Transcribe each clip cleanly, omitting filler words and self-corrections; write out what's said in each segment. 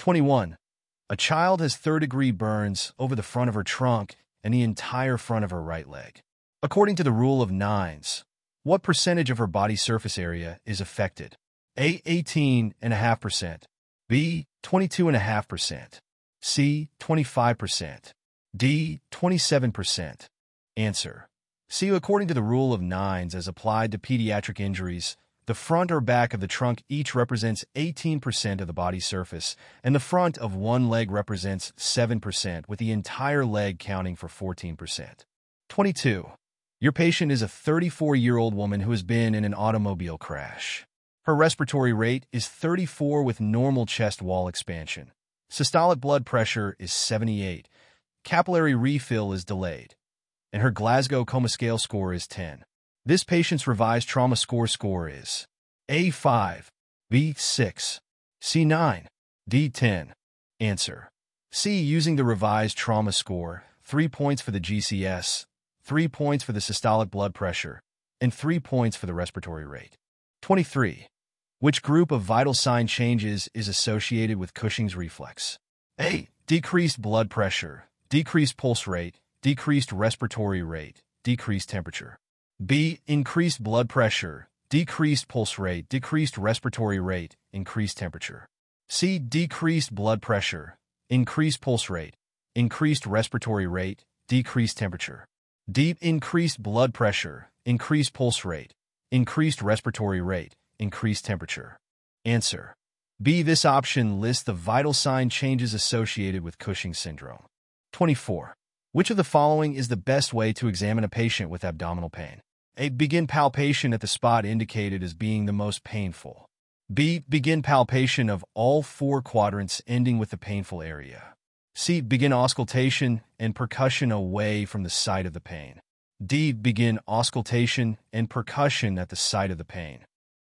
21. A child has third-degree burns over the front of her trunk and the entire front of her right leg. According to the rule of nines, what percentage of her body surface area is affected? A. 18.5%, B. 22.5%, C. 25%, D. 27%. Answer. C. According to the rule of nines as applied to pediatric injuries, the front or back of the trunk each represents 18% of the body surface, and the front of one leg represents 7%, with the entire leg counting for 14%. 22. Your patient is a 34-year-old woman who has been in an automobile crash. Her respiratory rate is 34 with normal chest wall expansion. Systolic blood pressure is 78. Capillary refill is delayed. And her Glasgow Coma Scale score is 10. This patient's revised trauma score is A5, B6, C9, D10. Answer. C. Using the revised trauma score, 3 points for the GCS, 3 points for the systolic blood pressure, and 3 points for the respiratory rate. 23. Which group of vital sign changes is associated with Cushing's reflex? A. Decreased blood pressure, decreased pulse rate, decreased respiratory rate, decreased temperature. B. Increased blood pressure, decreased pulse rate, decreased respiratory rate, increased temperature. C. Decreased blood pressure, increased pulse rate, increased respiratory rate, decreased temperature. D. Increased blood pressure, increased pulse rate, increased respiratory rate, increased temperature. Answer. B. This option lists the vital sign changes associated with Cushing's syndrome. 24. Which of the following is the best way to examine a patient with abdominal pain? A. Begin palpation at the spot indicated as being the most painful. B. Begin palpation of all 4 quadrants ending with the painful area. C. Begin auscultation and percussion away from the site of the pain. D. Begin auscultation and percussion at the site of the pain.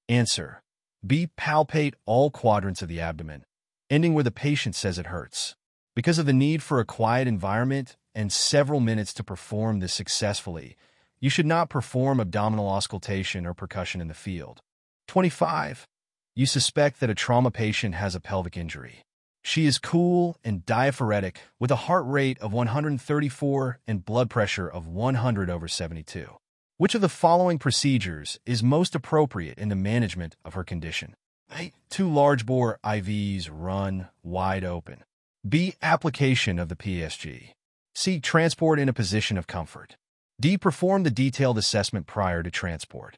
Answer. B. Palpate all quadrants of the abdomen, ending where the patient says it hurts. Because of the need for a quiet environment and several minutes to perform this successfully, you should not perform abdominal auscultation or percussion in the field. 25. You suspect that a trauma patient has a pelvic injury. She is cool and diaphoretic with a heart rate of 134 and blood pressure of 100/72. Which of the following procedures is most appropriate in the management of her condition? A. 2 large bore IVs run wide open. B. Application of the PSG. C. Transport in a position of comfort. D. Perform the detailed assessment prior to transport.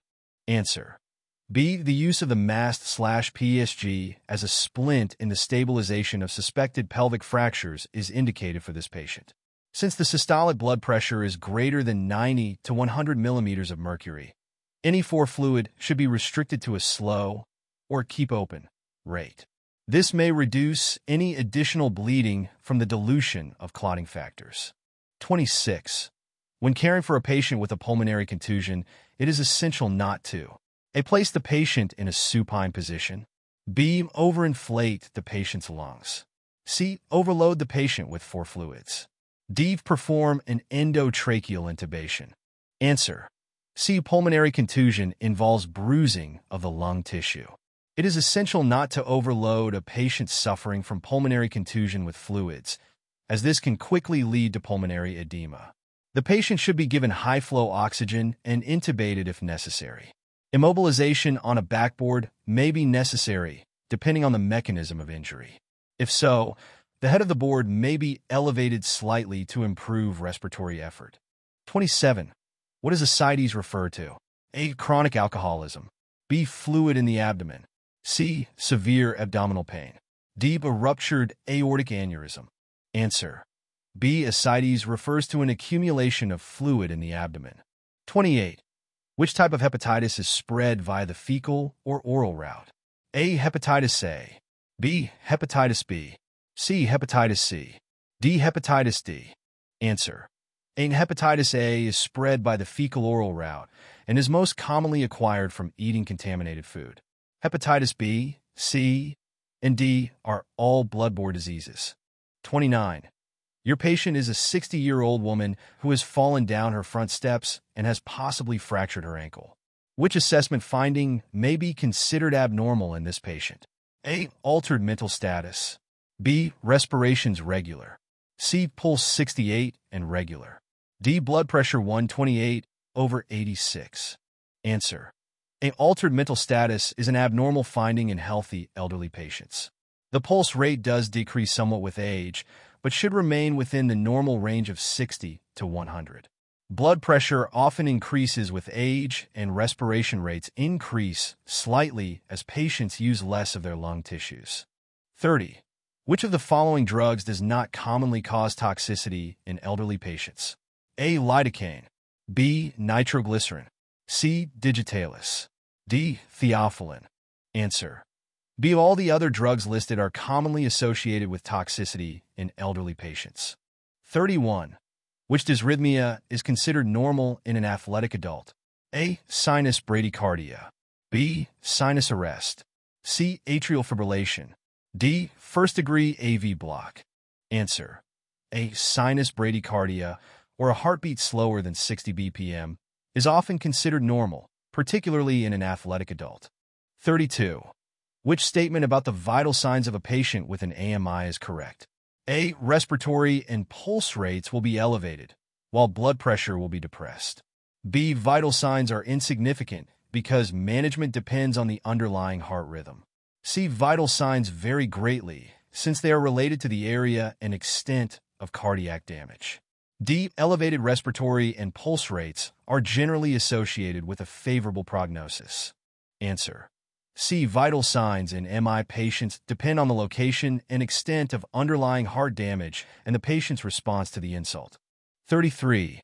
Answer. B. The use of the MAST/PSG as a splint in the stabilization of suspected pelvic fractures is indicated for this patient. Since the systolic blood pressure is greater than 90 to 100 millimeters of mercury, any fluid should be restricted to a slow or keep open rate. This may reduce any additional bleeding from the dilution of clotting factors. 26. When caring for a patient with a pulmonary contusion, it is essential not to A. Place the patient in a supine position. B. Overinflate the patient's lungs. C. Overload the patient with fluids. D. Perform an endotracheal intubation. Answer. C. Pulmonary contusion involves bruising of the lung tissue. It is essential not to overload a patient suffering from pulmonary contusion with fluids, as this can quickly lead to pulmonary edema. The patient should be given high-flow oxygen and intubated if necessary. Immobilization on a backboard may be necessary, depending on the mechanism of injury. If so, the head of the board may be elevated slightly to improve respiratory effort. 27. What does ascites refer to? A. Chronic alcoholism. B. Fluid in the abdomen. C. Severe abdominal pain. D. A ruptured aortic aneurysm. Answer. B. Ascites refers to an accumulation of fluid in the abdomen. 28. Which type of hepatitis is spread via the fecal or oral route? A. Hepatitis A. B. Hepatitis B. C. Hepatitis C. D. Hepatitis D. Answer. A. Hepatitis A is spread by the fecal-oral route and is most commonly acquired from eating contaminated food. Hepatitis B, C, and D are all bloodborne diseases. 29. Your patient is a 60-year-old woman who has fallen down her front steps and has possibly fractured her ankle. Which assessment finding may be considered abnormal in this patient? A. Altered mental status. B. Respirations regular. C. Pulse 68 and regular. D. Blood pressure 128/86. Answer: an altered mental status is an abnormal finding in healthy elderly patients. The pulse rate does decrease somewhat with age, but should remain within the normal range of 60 to 100. Blood pressure often increases with age, and respiration rates increase slightly as patients use less of their lung tissues. 30. Which of the following drugs does not commonly cause toxicity in elderly patients? A. Lidocaine. B. Nitroglycerin. C. Digitalis. D. Theophylline. Answer: B. All the other drugs listed are commonly associated with toxicity in elderly patients. 31. Which dysrhythmia is considered normal in an athletic adult? A. Sinus bradycardia. B. Sinus arrest. C. Atrial fibrillation. D. First-degree AV block. Answer: A. Sinus bradycardia, or a heartbeat slower than 60 BPM, is often considered normal, particularly in an athletic adult. 32. Which statement about the vital signs of a patient with an AMI is correct? A. Respiratory and pulse rates will be elevated, while blood pressure will be depressed. B. Vital signs are insignificant because management depends on the underlying heart rhythm. C. Vital signs vary greatly since they are related to the area and extent of cardiac damage. D. Elevated respiratory and pulse rates are generally associated with a favorable prognosis. Answer: C. Vital signs in MI patients depend on the location and extent of underlying heart damage and the patient's response to the insult. 33.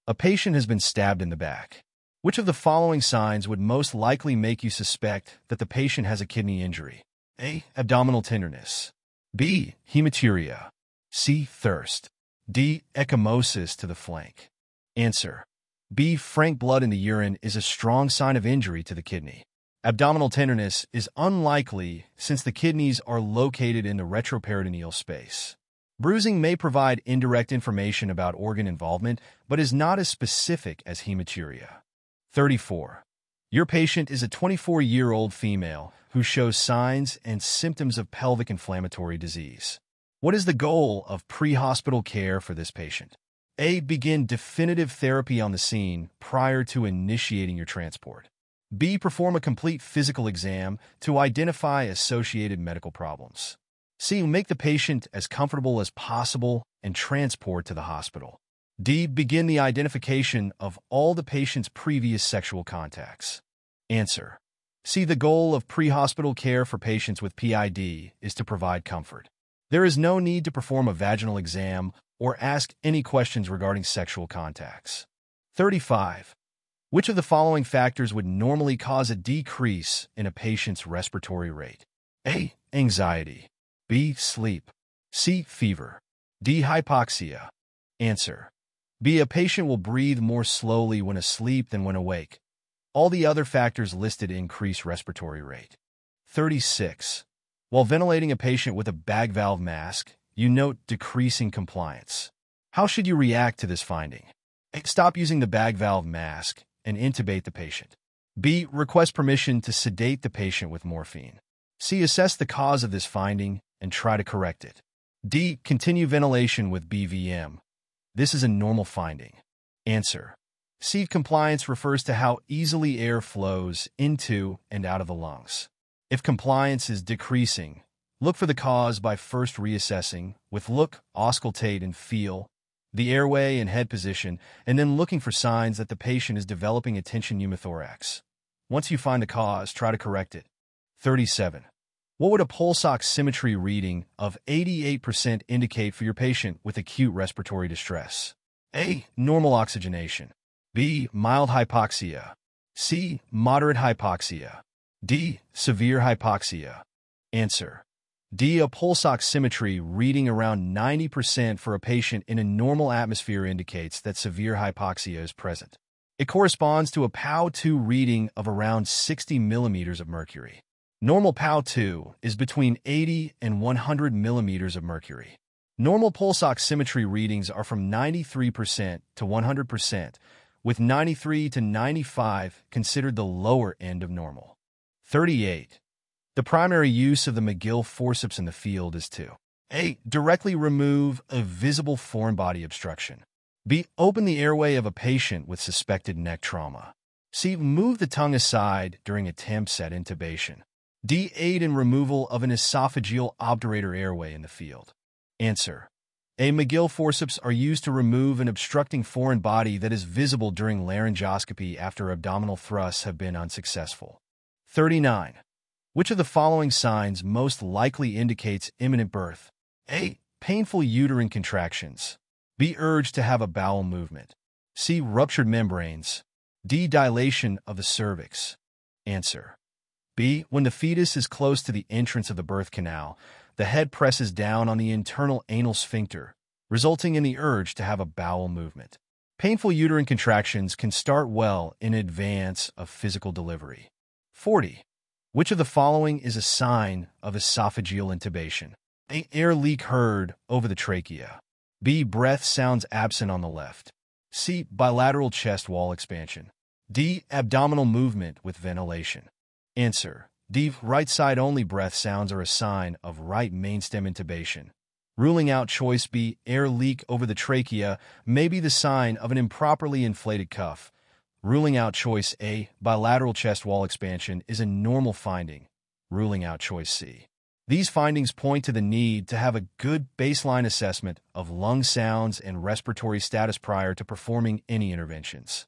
A patient has been stabbed in the back. Which of the following signs would most likely make you suspect that the patient has a kidney injury? A. Abdominal tenderness. B. Hematuria. C. Thirst. D. Ecchymosis to the flank. Answer: B. Frank blood in the urine is a strong sign of injury to the kidney. Abdominal tenderness is unlikely since the kidneys are located in the retroperitoneal space. Bruising may provide indirect information about organ involvement, but is not as specific as hematuria. 34. Your patient is a 24-year-old female who shows signs and symptoms of pelvic inflammatory disease. What is the goal of pre-hospital care for this patient? A. Begin definitive therapy on the scene prior to initiating your transport. B. Perform a complete physical exam to identify associated medical problems. C. Make the patient as comfortable as possible and transport to the hospital. D. Begin the identification of all the patient's previous sexual contacts. Answer: C. The goal of pre-hospital care for patients with PID is to provide comfort. There is no need to perform a vaginal exam or ask any questions regarding sexual contacts. 35. Which of the following factors would normally cause a decrease in a patient's respiratory rate? A. Anxiety. B. Sleep. C. Fever. D. Hypoxia. Answer: B. A patient will breathe more slowly when asleep than when awake. All the other factors listed increase respiratory rate. 36. While ventilating a patient with a bag valve mask, you note decreasing compliance. How should you react to this finding? A. Stop using the bag valve mask and intubate the patient. B. Request permission to sedate the patient with morphine. C. Assess the cause of this finding and try to correct it. D. Continue ventilation with BVM. This is a normal finding. Answer: C. Compliance refers to how easily air flows into and out of the lungs. If compliance is decreasing, look for the cause by first reassessing with look, auscultate, and feel the airway and head position, and then looking for signs that the patient is developing a tension pneumothorax. Once you find the cause, try to correct it. 37. What would a pulse oximetry reading of 88% indicate for your patient with acute respiratory distress? A. Normal oxygenation. B. Mild hypoxia. C. Moderate hypoxia. D. Severe hypoxia. Answer: D. A pulse oximetry reading around 90% for a patient in a normal atmosphere indicates that severe hypoxia is present. It corresponds to a POW2 reading of around 60 millimeters of mercury. Normal POW2 is between 80 and 100 millimeters of mercury. Normal pulse oximetry readings are from 93% to 100%, with 93 to 95 considered the lower end of normal. 38. The primary use of the McGill forceps in the field is to A. Directly remove a visible foreign body obstruction. B. Open the airway of a patient with suspected neck trauma. C. Move the tongue aside during attempts at intubation. D. Aid in removal of an esophageal obturator airway in the field. Answer. A. McGill forceps are used to remove an obstructing foreign body that is visible during laryngoscopy after abdominal thrusts have been unsuccessful. 39. Which of the following signs most likely indicates imminent birth? A. Painful uterine contractions. B. Urge to have a bowel movement. C. Ruptured membranes. D. Dilation of the cervix. Answer. B. When the fetus is close to the entrance of the birth canal, the head presses down on the internal anal sphincter, resulting in the urge to have a bowel movement. Painful uterine contractions can start well in advance of physical delivery. 40. Which of the following is a sign of esophageal intubation? A. Air leak heard over the trachea. B. Breath sounds absent on the left. C. Bilateral chest wall expansion. D. Abdominal movement with ventilation. Answer. D. Right side only breath sounds are a sign of right mainstem intubation. Ruling out choice B. Air leak over the trachea may be the sign of an improperly inflated cuff. Ruling out choice A. Bilateral chest wall expansion is a normal finding. Ruling out choice C. These findings point to the need to have a good baseline assessment of lung sounds and respiratory status prior to performing any interventions.